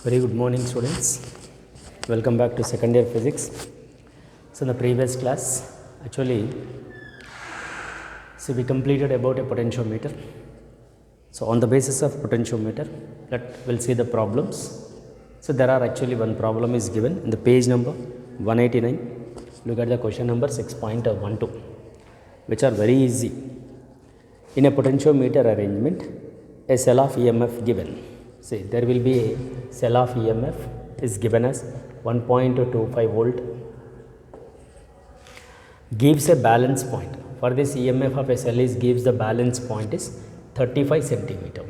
Very good morning, students. Welcome back to second year physics. So in the previous class, actually, we completed about a potentiometer. So on the basis of potentiometer, we'll see the problems. So there are actually one problem is given in the page number 189. Look at the question number 6.12, which are very easy. In a potentiometer arrangement, a cell of EMF given. See, there will be a cell of EMF is given as 1.25 volt, gives a balance point. For this EMF of a cell is gives the balance point is 35 centimeter.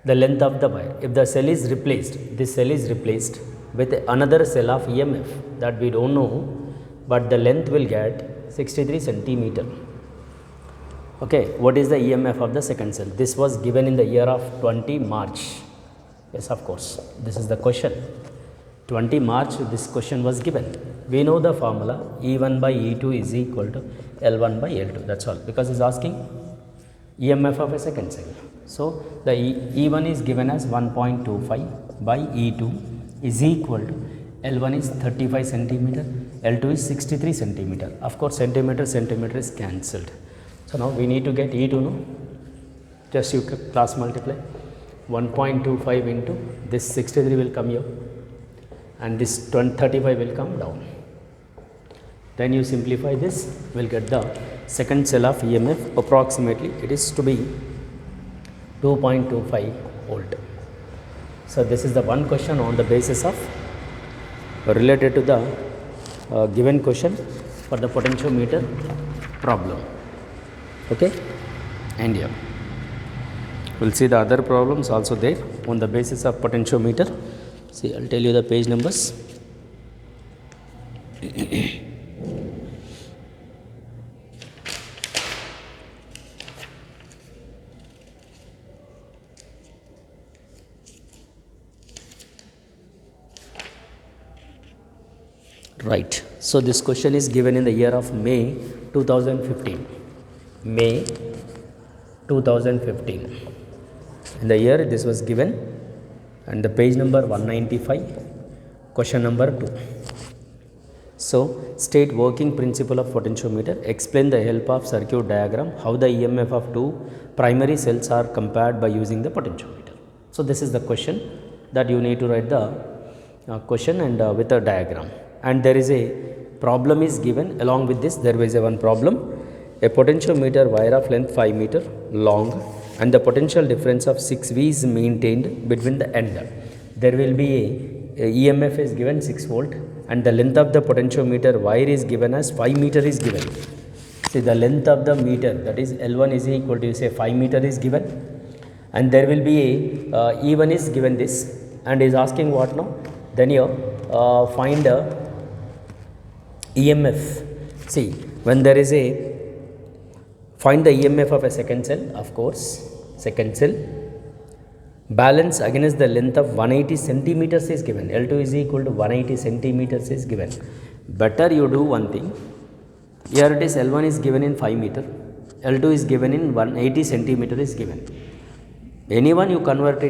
The length of the wire. If the cell is replaced, this cell is replaced with another cell of EMF that we don't know, but the length will get 63 centimeter. Okay, what is the EMF of the second cell? This was given in the year of 20 March. Yes, of course, this is the question. 20 March, this question was given. We know the formula E1 by E2 is equal to L1 by L2. That's all, because it's asking EMF of a second cell. So the E1 is given as 1.25 by E2 is equal to L1 is 35 centimeter, L2 is 63 centimeter. Of course, centimeter is cancelled. So now we need to get E2, no? Just you cross multiply. 1.25 into this 63 will come here and this 35 will come down. Then you simplify this, we'll get the second cell of EMF approximately it is to be 2.25 volt. So this is the one question on the basis of related to the given question for the potentiometer problem. Okay, and here we'll see the other problems also there on the basis of potentiometer. See, I'll tell you the page numbers. Right, so this question is given in the year of May 2015. May 2015. In the year this was given, and the page number 195, question number 2. So, state working principle of potentiometer. Explain the help of circuit diagram how the EMF of two primary cells are compared by using the potentiometer. So, this is the question that you need to write the question and with a diagram. And there is a problem is given along with this. There is a one problem. A potentiometer wire of length 5 meter long and the potential difference of 6 V is maintained between the end. There will be a EMF is given 6 volt and the length of the potentiometer wire is given as 5 meter is given. See, the length of the meter, that is L1 is equal to, you say 5 meter is given, and there will be a E1 is given this and is asking what now? Then you find a EMF. See, when there is a find the EMF of a second cell, of course, second cell. Balance against the length of 180 centimeters is given. L2 is equal to 180 centimeters is given. Better you do one thing. Here it is L1 is given in 5 meter. L2 is given in 180 centimeter is given. Anyone you convert.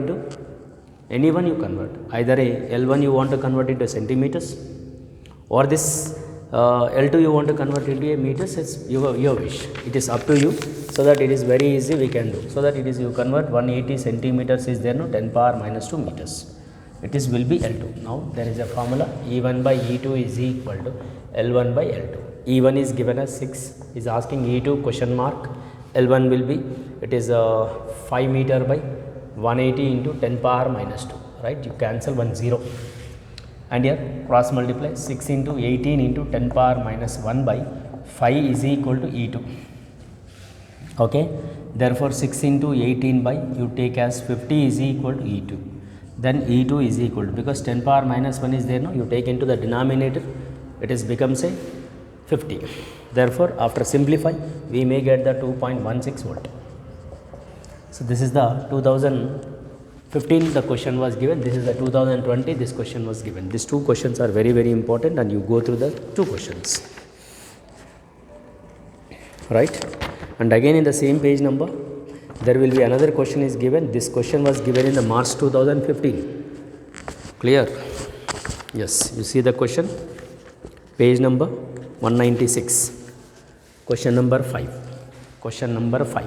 Either a L1 you want to convert into centimeters or this L2 you want to convert into a meters, it's your wish. It is up to you, so that it is very easy we can do. So that it is you convert 180 centimeters is there, no, 10 power minus 2 meters. It is will be L2. Now there is a formula E1 by E2 is equal to L1 by L2. E1 is given as 6, is asking E2 question mark. L1 will be, it is 5 meter by 180 into 10 power minus 2, right? You cancel 1 0. And here cross multiply 6 into 18 into 10 power minus 1 by 5 is equal to E2. Okay, therefore 6 into 18 by you take as 50 is equal to E2. Then E2 is equal to, because 10 power minus 1 is there, no, you take into the denominator, it is becomes a 50. Therefore, after simplify, we may get the 2.16 volt. So this is the 2015 the question was given, this is the 2020 this question was given. These two questions are very very important and you go through the two questions, right? And again in the same page number There will be another question is given. This question was given in the March 2015. Clear? Yes, you see the question, page number 196, question number 5. Question number 5.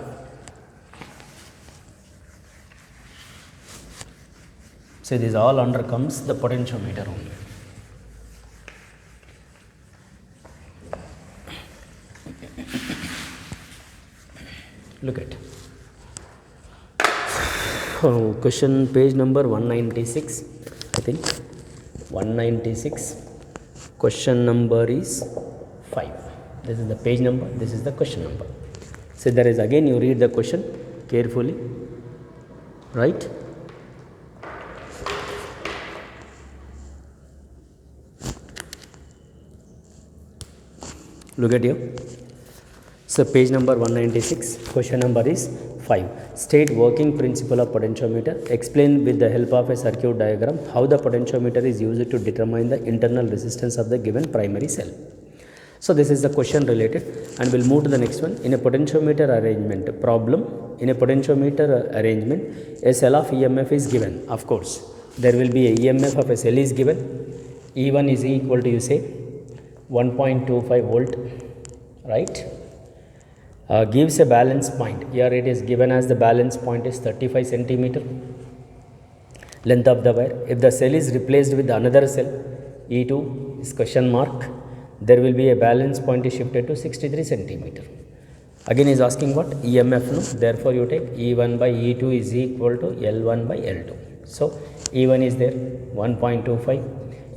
So this all under comes the potentiometer only. Look at question, page number 196, I think 196, question number is 5. This is the page number, this is the question number. So there is, again you read the question carefully, right? Look at here. So page number 196, question number is 5. State working principle of potentiometer. Explain with the help of a circuit diagram how the potentiometer is used to determine the internal resistance of the given primary cell. So this is the question related, and we'll move to the next one. In a potentiometer arrangement problem, in a potentiometer arrangement, a cell of EMF is given. Of course, there will be a EMF of a cell is given. E1 is equal to, you say, 1.25 volt, right? Gives a balance point. Here it is given as the balance point is 35 centimeter length of the wire. If the cell is replaced with another cell, E2 is question mark, there will be a balance point is shifted to 63 centimeter. Again is asking what? EMF, no? Therefore you take E1 by E2 is equal to L1 by L2. So E1 is there 1.25,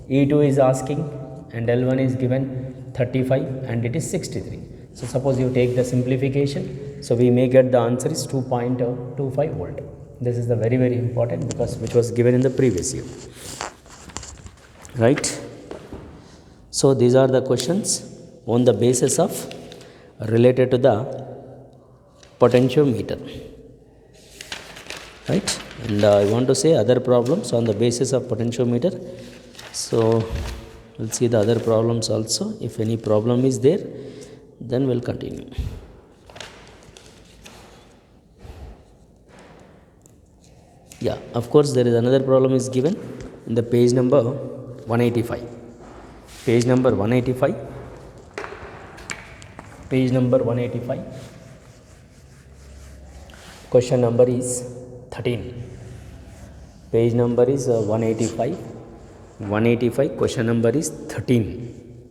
E2 is asking, and L1 is given 35 and it is 63. So suppose you take the simplification, so we may get the answer is 2.25 volt. This is the very, very important, because which was given in the previous year, right? So these are the questions on the basis of related to the potentiometer, right? And I want to say other problems on the basis of potentiometer. So we'll see the other problems also. If any problem is there, then we'll continue. Yeah, of course there is another problem is given in the page number 185. Page number 185. Page number 185. Question number is 13. Page number is 185. 185. Question number is 13.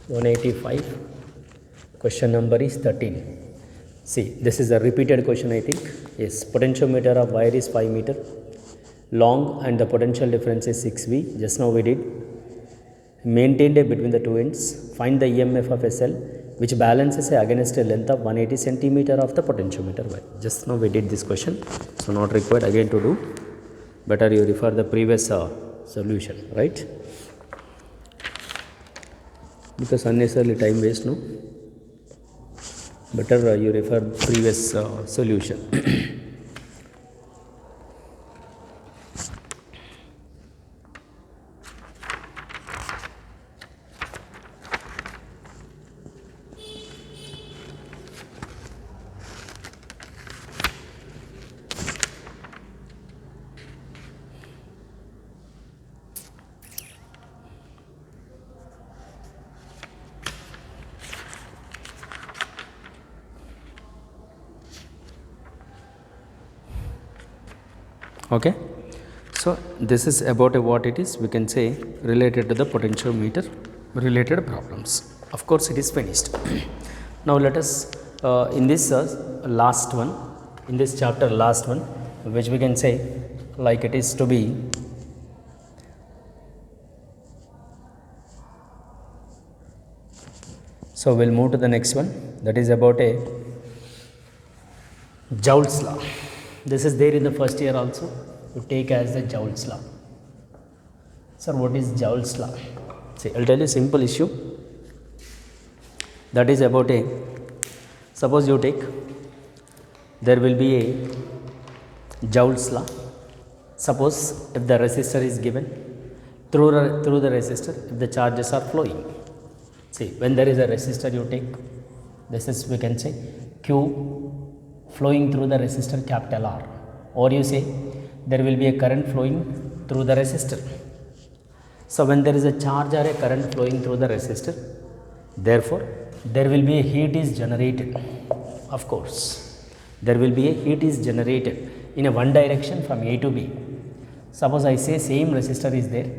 185. Question number is 13. See, this is a repeated question, I think. Yes, potentiometer of wire is 5 meter long and the potential difference is 6V. Just now we did. Maintained between the two ends. Find the EMF of a cell which balances against a length of 180 centimeter of the potentiometer wire. Just now we did this question, so not required again to do. Better you refer the previous solution, right? Because unnecessarily time waste, no? Better you refer previous solution. Okay, so this is about what it is, we can say, related to the potentiometer related problems. Of course it is finished. Now let us in this last one, in this chapter last one, which we can say like it is to be so we'll move to the next one, that is about a Joule's law. This is there in the first year also. You take as the Joule's law. Sir, what is Joule's law? See, I'll tell you a simple issue. That is about a, suppose you take, there will be a Joule's law. Suppose if the resistor is given, through the resistor, if the charges are flowing. See, when there is a resistor, you take, this is, we can say, Q flowing through the resistor capital R, or you say there will be a current flowing through the resistor. So when there is a charge or a current flowing through the resistor, therefore there will be a heat is generated. Of course, there will be a heat is generated in a one direction from A to B. Suppose I say same resistor is there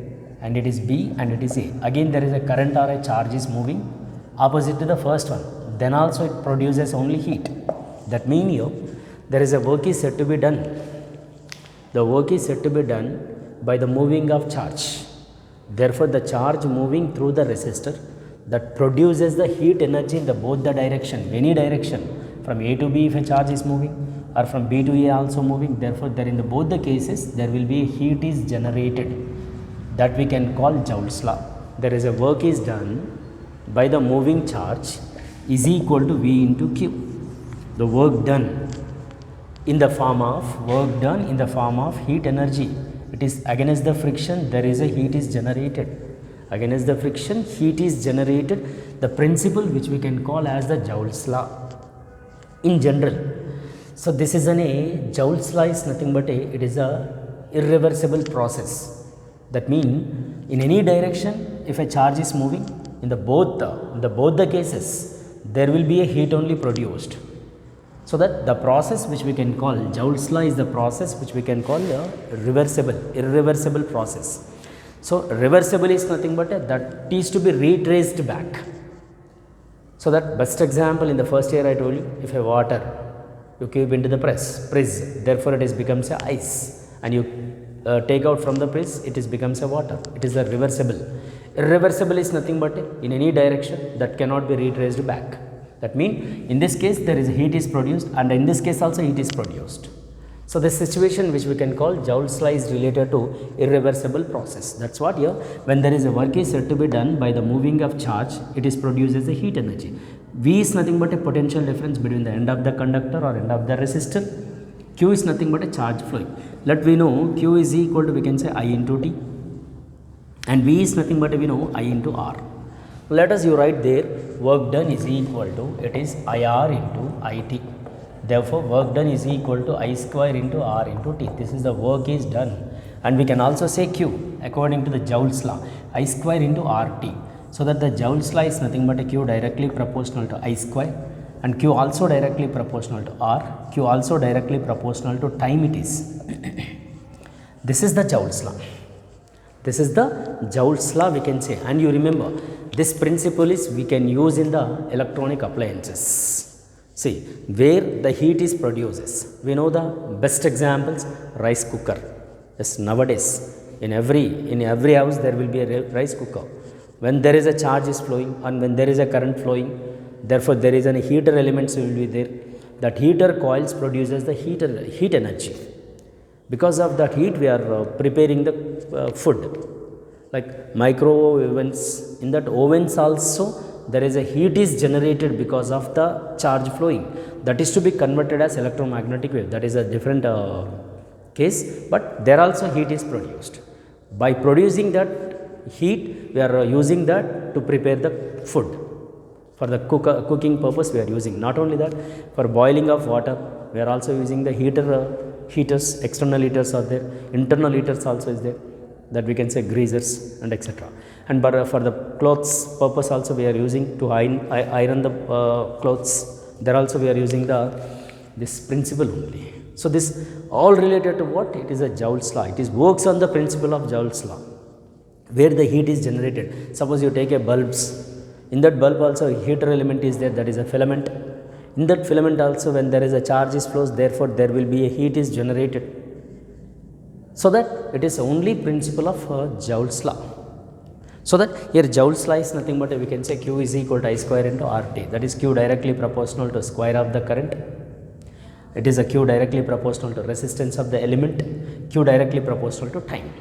and it is B and it is A. Again there is a current or a charge is moving opposite to the first one. Then also it produces only heat. That means here there is a work is said to be done. The work is said to be done by the moving of charge. Therefore, the charge moving through the resistor that produces the heat energy in the both the direction, any direction, from A to B if a charge is moving, or from B to A also moving. Therefore, there in the both the cases there will be heat is generated, that we can call Joule's law. There is a work is done by the moving charge is equal to V into Q. The work done in the form of heat energy. It is against the friction, there is a heat is generated. Against the friction, heat is generated. The principle which we can call as the Joule's law in general. So this is a Joule's law is nothing but it is a irreversible process. That means in any direction, if a charge is moving, in the both the cases, there will be a heat only produced. So that the process which we can call Joule's law is the process which we can call a irreversible process. So reversible is nothing but that is to be retraced back. So that best example in the first year I told you, if a water you keep into the press, therefore it is becomes a ice, and you take out from the press, it is becomes a water. It is a reversible. Irreversible is nothing but in any direction that cannot be retraced back. That means in this case there is heat is produced, and in this case also heat is produced. So this situation which we can call Joule's law is related to irreversible process. That's what here, when there is a work is said to be done by the moving of charge, it is produces a heat energy. V is nothing but a potential difference between the end of the conductor or end of the resistor. Q is nothing but a charge flowing. Let we know Q is equal to, we can say, I into T, and V is nothing but we know I into R. Let us you write there work done is equal to, it is IR into IT. Therefore, work done is equal to I square into R into T. This is the work is done. And we can also say Q according to the Joule's law, I square into RT. So that the Joule's law is nothing but a Q directly proportional to I square, and Q also directly proportional to R. Q also directly proportional to time it is. This is the Joule's law. This is the Joule's law we can say. And you remember, this principle is we can use in the electronic appliances. See, where the heat is produces. We know the best examples, rice cooker. Yes, nowadays, in every house there will be a rice cooker. When there is a charge is flowing and when there is a current flowing, therefore there is a heater elements will be there. That heater coils produces the heat energy. Because of that heat, we are preparing the food. Like micro ovens, in that ovens also there is a heat is generated because of the charge flowing. That is to be converted as electromagnetic wave. That is a different case, but there also heat is produced. By producing that heat, we are using that to prepare the food. For the cooking purpose we are using. Not only that, for boiling of water, we are also using the heaters, external heaters are there, internal heaters also is there, that we can say greasers and etc. And but for the clothes purpose also we are using to iron the clothes. There also we are using this principle only. So this all related to what? It is a Joule's law. It is works on the principle of Joule's law, where the heat is generated. Suppose you take a bulbs. In that bulb also a heater element is there, that is a filament. In that filament also, when there is a charge is flows, therefore there will be a heat is generated. So that it is only principle of Joule's law. So that here Joule's law is nothing but we can say Q is equal to I square into RT. That is Q directly proportional to square of the current. It is a Q directly proportional to resistance of the element. Q directly proportional to time.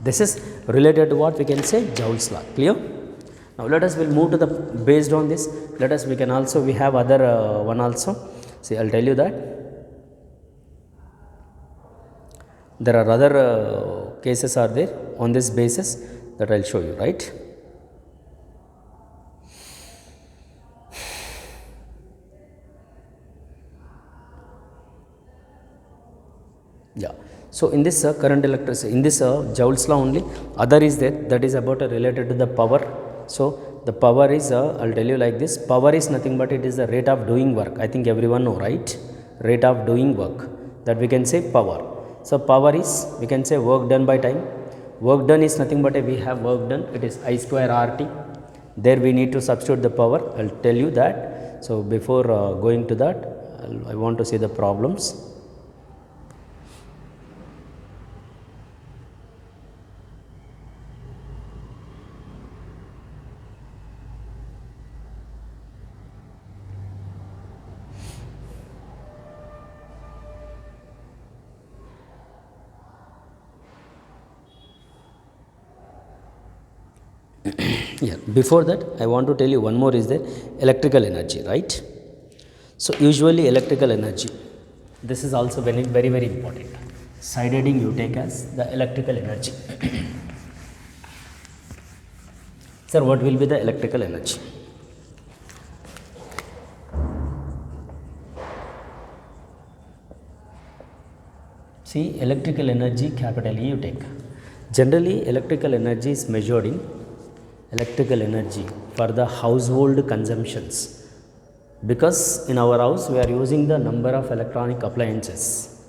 This is related to what we can say Joule's law. Clear? Now let us will move to the, based on this, let us, we can also, we have other one also. See, I will tell you that there are other cases are there on this basis, that I will show you, right. Yeah. So in this current electricity, in this Joule's law only, other is there, that is about related to the power. So the power is, I'll tell you like this, power is nothing but it is the rate of doing work. I think everyone know, right? Rate of doing work, that we can say power. So power is, we can say work done by time. Work done is nothing but we have work done, it is I square RT. There we need to substitute the power, I'll tell you that. So before going to that, I want to see the problems. Yeah, before that I want to tell you one more is the electrical energy, right? So usually electrical energy, this is also very very very important. Side heading you take as the electrical energy. Sir, what will be the electrical energy? See, electrical energy, capital E you take. Generally electrical energy is measured in electrical energy for the household consumptions, because in our house we are using the number of electronic appliances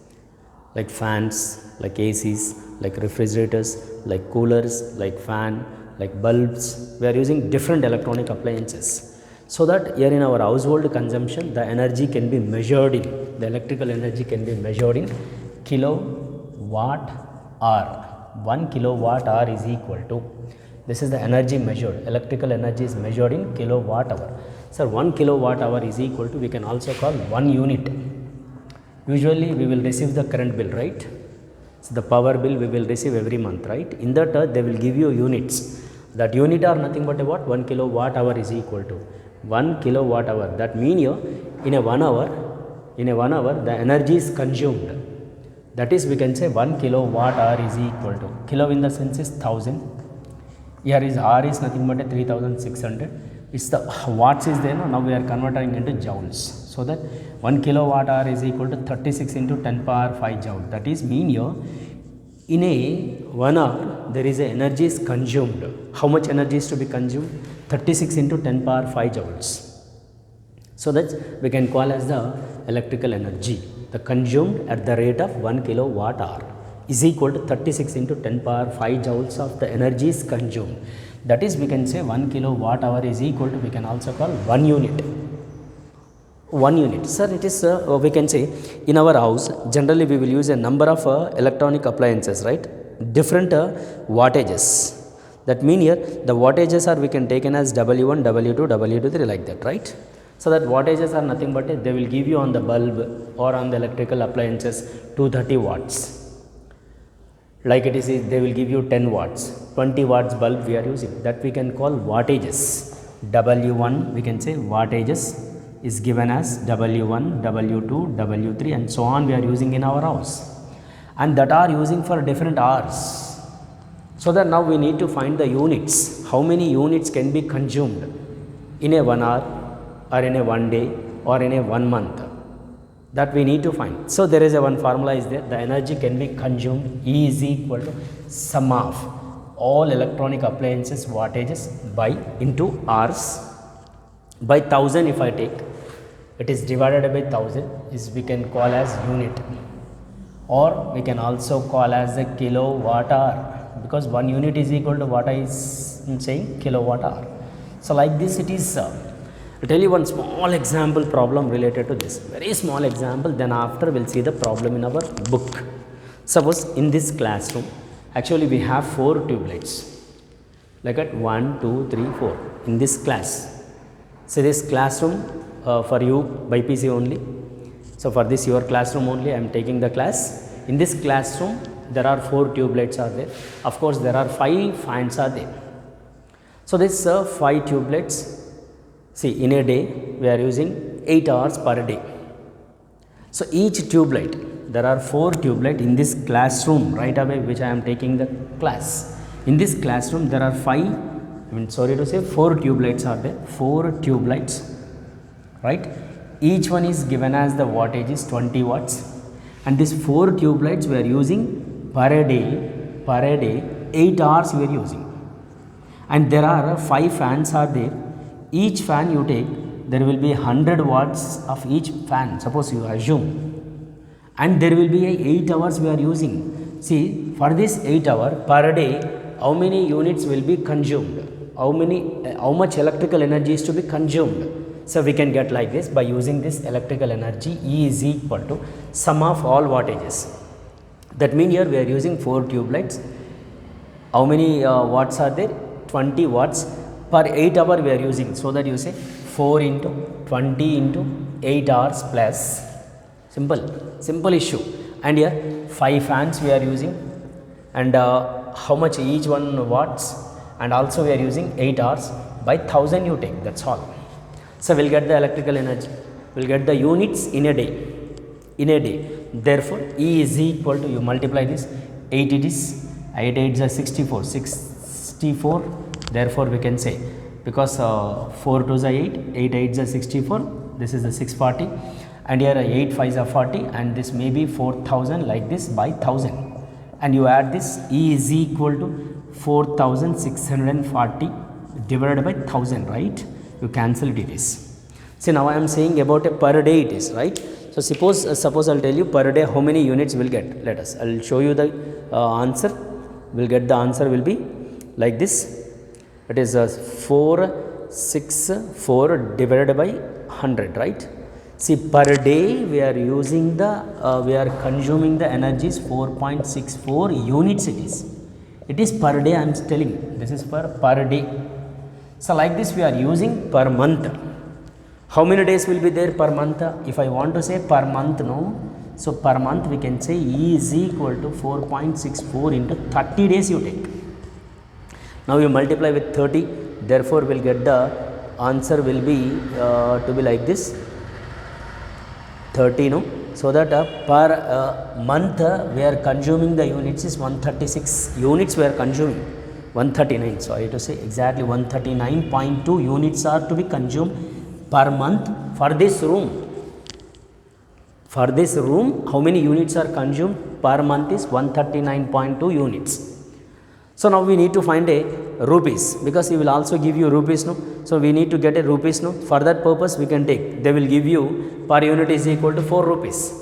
like fans, like ACs, like refrigerators, like coolers, like fan, like bulbs. We are using different electronic appliances, so that here in our household consumption the energy can be measured in, the electrical energy can be measured in kilowatt hour. 1 kilowatt hour is equal to, this is the energy measured, electrical energy is measured in kilowatt hour. Sir, 1 kilowatt hour is equal to, we can also call 1 unit. Usually we will receive the current bill, right? So the power bill we will receive every month, right? In that they will give you units. That unit are nothing but what? 1 kilowatt hour is equal to 1 kilowatt hour. That means in a 1 hour, the energy is consumed. That is, we can say 1 kilowatt hour is equal to, kilo in the sense is 1000. Here is R is nothing but a 3600. It's the watts is there. Now we are converting into joules. So that 1 kilowatt hour is equal to 36 into 10 power 5 joule. That is mean here in a 1 hour there is a energy is consumed. How much energy is to be consumed? 36 into 10 power 5 joules. So that we can call as the electrical energy, the consumed at the rate of 1 kilowatt hour is equal to 36 into 10 power 5 joules of the energy is consumed. That is, we can say 1 kilowatt hour is equal to, we can also call 1 unit. 1 unit. Sir, it is, we can say in our house, generally we will use a number of electronic appliances, right? Different wattages. That mean here, the wattages are we can taken as W1, W2, W3 like that, right? So that wattages are nothing but they will give you on the bulb or on the electrical appliances 230 watts. Like it is, they will give you 10 watts, 20 watts bulb we are using, that we can call wattages. W1 we can say wattages is given as W1, W2, W3 and so on we are using in our house, and that are using for different hours. So that now we need to find the units, how many units can be consumed in a 1 hour or in a 1 day or in a 1 month. That we need to find. So there is a one formula is there, the energy can be consumed E is equal to sum of all electronic appliances wattages by into hours by 1000. If I take, it is divided by 1000 is we can call as unit, or we can also call as the kilowatt hour, because 1 unit is equal to what I am saying, kilowatt hour. So like this it is. I'll tell you one small example problem related to this, very small example, then after we'll see the problem in our book. Suppose in this classroom, actually we have 4 tube lights, like at 1, 2, 3, 4 in this class. So this classroom for you by PC only. So for this your classroom only I am taking the class. In this classroom there are 4 tube lights are there. Of course there are 5 fans are there. So this 5 tube lights. See, in a day we are using 8 hours per day. So each tube light, there are 4 tube light in this classroom right away which I am taking the class. In this classroom there are 4 tube lights are there, 4 tube lights, right? Each one is given as the wattage is 20 watts, and these 4 tube lights we are using per day 8 hours we are using, and there are 5 fans are there. Each fan you take, there will be 100 watts of each fan, suppose you assume, and there will be 8 hours we are using. See, for this 8 hour per day, how many units will be consumed, how much electrical energy is to be consumed. So we can get like this by using this electrical energy. E is equal to sum of all wattages. That means here we are using 4 tube lights. How many watts are there? 20 watts per 8 hour we are using. So that you say 4 into 20 into 8 hours plus, simple issue. And here 5 fans we are using, and how much each one watts, and also we are using 8 hours by 1000 you take, that's all. So we'll get the electrical energy, we'll get the units in a day, Therefore E is equal to, you multiply this, 8 it is, 8 8 is 64, therefore we can say, because 4 2 is 8, 8 8 is 64, this is the 640, and here 8 5 is 40, and this may be 4000 like this by 1000, and you add this, E is equal to 4640 divided by 1000, right? You cancel it is. See, now I am saying about a per day it is, right? So suppose I'll tell you per day how many units will get. Let us, I'll show you the answer. We'll get the answer will be like this. It is 464 divided by 100, right? See, per day we are using the, we are consuming the energy is 4.64 units it is. It is per day I am telling, this is per day. So like this we are using per month. How many days will be there per month? If I want to say per month, no. So per month we can say E is equal to 4.64 into 30 days you take. Now you multiply with 30, therefore we'll get the answer will be to be like this, 30, no. So that per month we are consuming the units is 136 units we are consuming, 139, so I have to say exactly 139.2 units are to be consumed per month for this room. For this room, how many units are consumed per month is 139.2 units. So now we need to find a rupees, because he will also give you rupees, no. So we need to get a rupees, no. For that purpose we can take, they will give you per unit is equal to 4 rupees.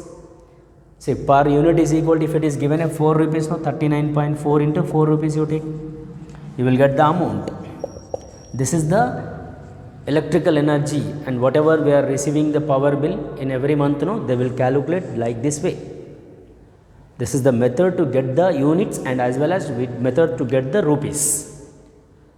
See, per unit is equal to, if it is given a 4 rupees, no, 39.4 into 4 rupees you take, you will get the amount. This is the electrical energy, and whatever we are receiving the power bill in every month, no, they will calculate like this way. This is the method to get the units and as well as method to get the rupees.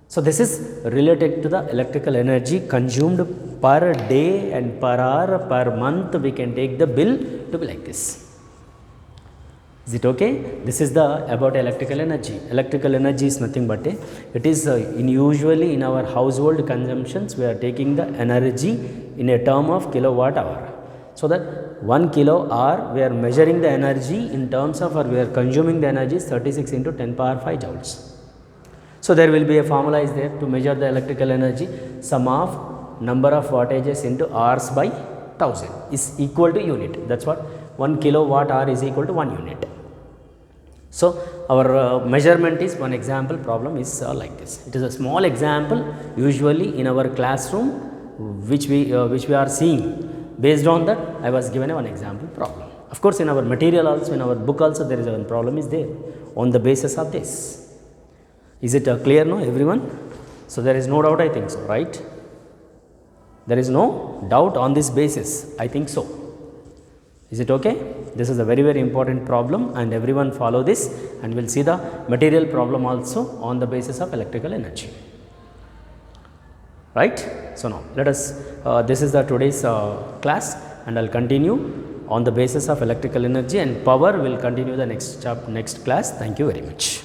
So this is related to the electrical energy consumed per day and per hour, per month. We can take the bill to be like this. Is it okay? This is the about electrical energy. Electrical energy is nothing but it is usually in our household consumptions we are taking the energy in a term of kilowatt hour. So that 1 kilo hour we are measuring the energy in terms of, or we are consuming the energy is 36 into 10 power 5 joules. So there will be a formula is there to measure the electrical energy. Sum of number of wattages into hours by 1000 is equal to unit. That's what 1 kilowatt hour is equal to 1 unit. So our measurement is one example problem is like this. It is a small example usually in our classroom which we are seeing. Based on that I was given one example problem. Of course in our material also, in our book also there is one problem is there on the basis of this. Is it clear now everyone? So there is no doubt, I think so, right? There is no doubt on this basis, I think so. Is it okay? This is a very, very important problem and everyone follow this, and we will see the material problem also on the basis of electrical energy. Right? So now let us, this is the today's class, and I will continue on the basis of electrical energy, and power will continue the next class. Thank you very much.